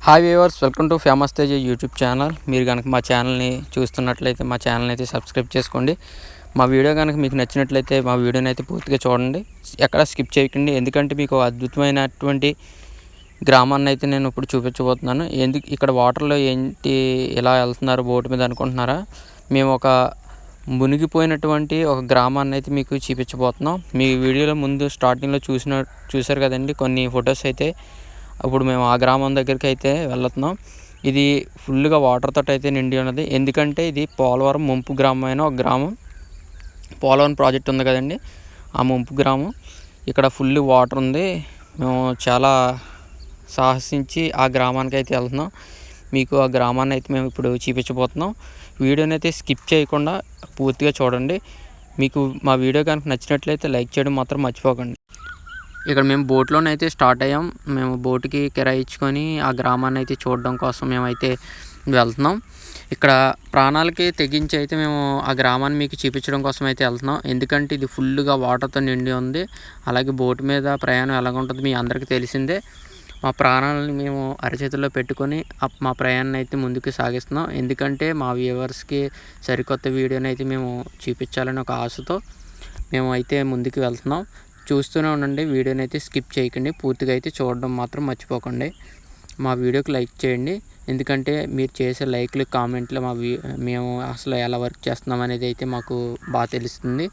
Hi viewers, welcome to famous Teja YouTube channel. మీరు కనుక మా ఛానల్ని చూస్తున్నట్లయితే మా ఛానల్ని అయితే సబ్స్క్రైబ్ చేసుకోండి. మా వీడియో కనుక మీకు నచ్చినట్లయితే మా వీడియోని అయితే పూర్తిగా చూడండి, ఎక్కడ స్కిప్ చేయకండి. ఎందుకంటే మీకు అద్భుతమైనటువంటి గ్రామాన్ని అయితే నేను ఇప్పుడు చూపించబోతున్నాను. ఇక్కడ వాటర్లో ఏంటి ఇలా వెళ్తున్నారు బోటు మీద అనుకుంటున్నారా? మేము ఒక మునిగిపోయినటువంటి ఒక గ్రామాన్ని అయితే మీకు చూపించబోతున్నాం. మీ వీడియోలో ముందు స్టార్టింగ్లో చూశారు కదండి కొన్ని ఫొటోస్ అయితే. ఇప్పుడు మేము ఆ గ్రామం దగ్గరికి అయితే వెళ్తున్నాం. ఇది ఫుల్గా వాటర్ తోటి అయితే నిండి ఉన్నది. ఎందుకంటే ఇది పోలవరం ముంపు గ్రామం అయిన ఒక గ్రామం. పోలవరం ప్రాజెక్ట్ ఉంది కదండి, ఆ ముంపు గ్రామం. ఇక్కడ ఫుల్ వాటర్ ఉంది. మేము చాలా సాహసించి ఆ గ్రామానికి అయితే వెళ్తున్నాం. మీకు ఆ గ్రామాన్ని అయితే మేము ఇప్పుడు చూపించబోతున్నాం. వీడియోని అయితే స్కిప్ చేయకుండా పూర్తిగా చూడండి. మీకు మా వీడియో కనుక నచ్చినట్లయితే లైక్ చేయడం మాత్రం మర్చిపోకండి. ఇక్కడ మేము బోట్లోనైతే స్టార్ట్ అయ్యాం. మేము బోటుకి కిరాయి ఇచ్చుకొని ఆ గ్రామాన్ని అయితే చూడడం కోసం మేమైతే వెళ్తున్నాం. ఇక్కడ ప్రాణాలకి తెగించి అయితే మేము ఆ గ్రామాన్ని మీకు చూపించడం కోసం అయితే వెళ్తున్నాం. ఎందుకంటే ఇది ఫుల్గా వాటర్తో నిండి ఉంది. అలాగే బోటు మీద ప్రయాణం ఎలాగుంటుందో మీ అందరికీ తెలిసిందే. మా ప్రాణాలను మేము అరచేతుల్లో పెట్టుకొని మా ప్రయాణాన్ని అయితే ముందుకు సాగిస్తున్నాం. ఎందుకంటే మా వ్యూవర్స్కి సరికొత్త వీడియోని అయితే మేము చూపించాలని ఒక ఆశతో మేము అయితే ముందుకు వెళ్తున్నాం. చూస్తూనే ఉండండి, వీడియోని అయితే స్కిప్ చేయకండి, పూర్తిగా అయితే చూడడం మాత్రం మర్చిపోకండి. మా వీడియోకి లైక్ చేయండి. ఎందుకంటే మీరు చేసే లైక్లు కామెంట్లు మేము అసలు ఎలా వర్క్ చేస్తున్నాం అనేది అయితే మాకు బాగా తెలుస్తుంది.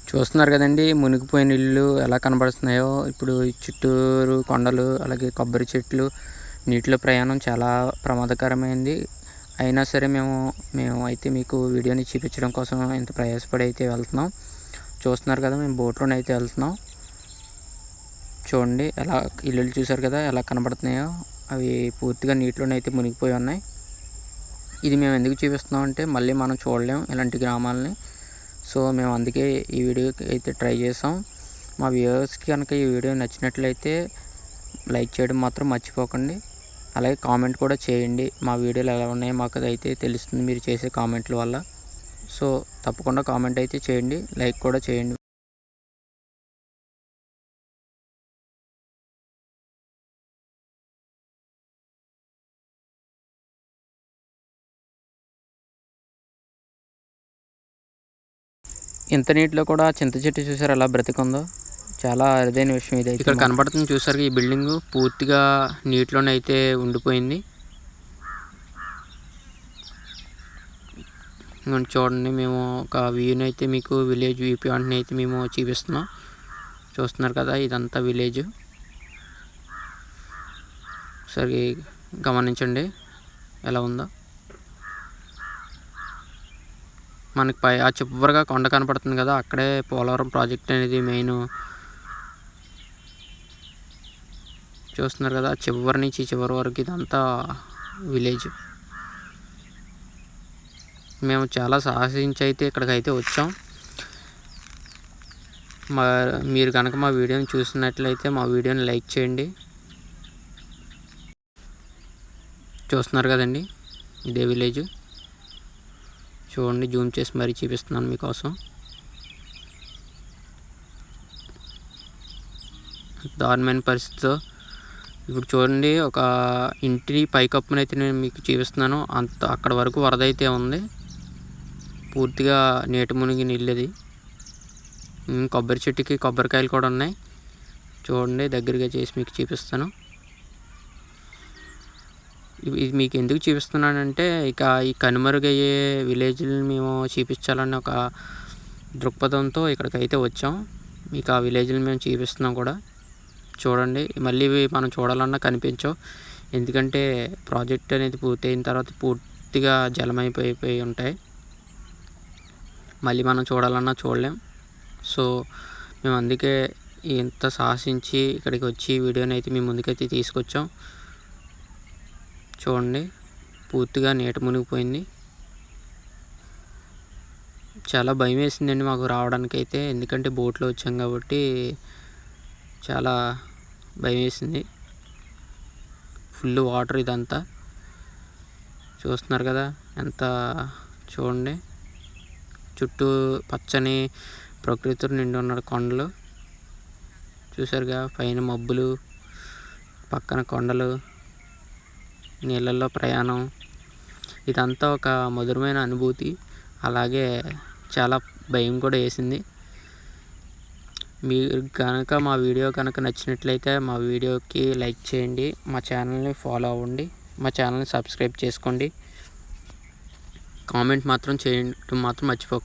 చూస్తున్నారు కదండి మునిగిపోయిన ఇల్లు ఎలా కనబడుతున్నాయో. ఇప్పుడు చుట్టూరు కొండలు, అలాగే కొబ్బరి చెట్లు, నీటిలో ప్రయాణం చాలా ప్రమాదకరమైంది. అయినా సరే మేము అయితే మీకు వీడియోని చూపించడం కోసం ఇంత ప్రయాసపడి అయితే వెళ్తున్నాం. చూస్తున్నారు కదా, మేము బోట్లోనే అయితే వెళ్తున్నాం. చూడండి ఎలా ఇల్లులు చూసారు కదా ఎలా కనబడుతున్నాయో. అవి పూర్తిగా నీటిలోనే అయితే మునిగిపోయి ఉన్నాయి. ఇది మేము ఎందుకు చూపిస్తున్నాం అంటే మళ్ళీ మనం చూడలేం ఇలాంటి గ్రామాలని. సో మేము అందుకే ఈ వీడియోకి అయితే ట్రై చేసాం. మా వ్యూవర్స్కి కనుక ఈ వీడియో నచ్చినట్లయితే లైక్ చేయడం మాత్రం మర్చిపోకండి. అలాగే కామెంట్ కూడా చేయండి. మా వీడియోలు ఎలా ఉన్నాయో మాకు అయితే తెలుస్తుంది మీరు చేసే కామెంట్ల వల్ల. సో తప్పకుండా కామెంట్ అయితే చేయండి, లైక్ కూడా చేయండి. ఇంత నీటిలో కూడా చింత చెట్టు చూసారు ఎలా బ్రతికుందో. చాలా అరుదైన విషయం ఇది. ఇక్కడ కనబడుతుంది చూసారు, ఈ బిల్డింగ్ పూర్తిగా నీటిలోనే అయితే ఉండిపోయింది. చూడండి, మేము ఒక వ్యూని అయితే మీకు విలేజ్ వ్యూ పాయింట్ని అయితే మేము చూపిస్తున్నాం. చూస్తున్నారు కదా, ఇదంతా విలేజ్. సరే గమనించండి ఎలా ఉందో. మనకి ఆ చివరిగా కొండ కనపడుతుంది కదా, అక్కడే పోలవరం ప్రాజెక్ట్ అనేది మెయిన్. చూస్తున్నారు కదా, చివరి నుంచి చివరి వరకు ఇదంతా విలేజ్. మేము చాలా సాహసించి అయితే ఇక్కడికైతే వచ్చాం. మీరు కనుక మా వీడియోని చూసినట్లయితే మా వీడియోని లైక్ చేయండి. చూస్తున్నారు కదండి, ఇదే విలేజ్. చూడండి, జూమ్ చేసి మరీ చూపిస్తున్నాను మీకోసం. దారుణమైన పరిస్థితితో ఇప్పుడు చూడండి, ఒక ఇంటి పైకప్పునైతే నేను మీకు చూపిస్తున్నాను. అక్కడ వరకు వరద అయితే ఉంది. పూర్తిగా నీటి మునిగి నీళ్ళది. కొబ్బరి చెట్టుకి కొబ్బరికాయలు కూడా ఉన్నాయి. చూడండి, దగ్గరగా చేసి మీకు చూపిస్తాను. ఇది మీకు ఎందుకు చూపిస్తున్నానంటే ఇక ఈ కనుమరుగయ్యే విలేజ్ని మేము చూపించాలని ఒక దృక్పథంతో ఇక్కడికైతే వచ్చాం. మీకు ఆ విలేజ్ని మేము చూపిస్తున్నాం కూడా. చూడండి, మళ్ళీ మనం చూడాలన్నా కనిపించవు. ఎందుకంటే ప్రాజెక్ట్ అనేది పూర్తయిన తర్వాత పూర్తిగా జలమైపోయి ఉంటాయి. మళ్ళీ మనం చూడాలన్నా చూడలేం. సో మేము అందుకే ఇంత సాహసించి ఇక్కడికి వచ్చి వీడియోని అయితే మీ ముందుకైతే తీసుకొచ్చాం. చూడండి, పూర్తిగా నీట మునిగిపోయింది. చాలా భయం వేసిందండి మాకు రావడానికి అయితే. ఎందుకంటే బోట్లో వచ్చాం కాబట్టి చాలా భయం వేసింది. ఫుల్ వాటర్ ఇదంతా. చూస్తున్నారు కదా ఎంత చూడండి, చుట్టూ పచ్చని ప్రకృతితో నిండి ఉన్న కొండలు చూసారుగా, పైన మబ్బులు, పక్కన కొండలు, నీళ్ళల్లో ప్రయాణం, ఇదంతా ఒక మధురమైన అనుభూతి. అలాగే చాలా భయం కూడా వేసింది. మీరు కనుక మా వీడియో కనుక నచ్చినట్లయితే మా వీడియోకి లైక్ చేయండి, మా ఛానల్ని ఫాలో అవ్వండి, మా ఛానల్ని సబ్స్క్రైబ్ చేసుకోండి, కామెంట్ మాత్రం చేయడం మాత్రం మర్చిపోకండి.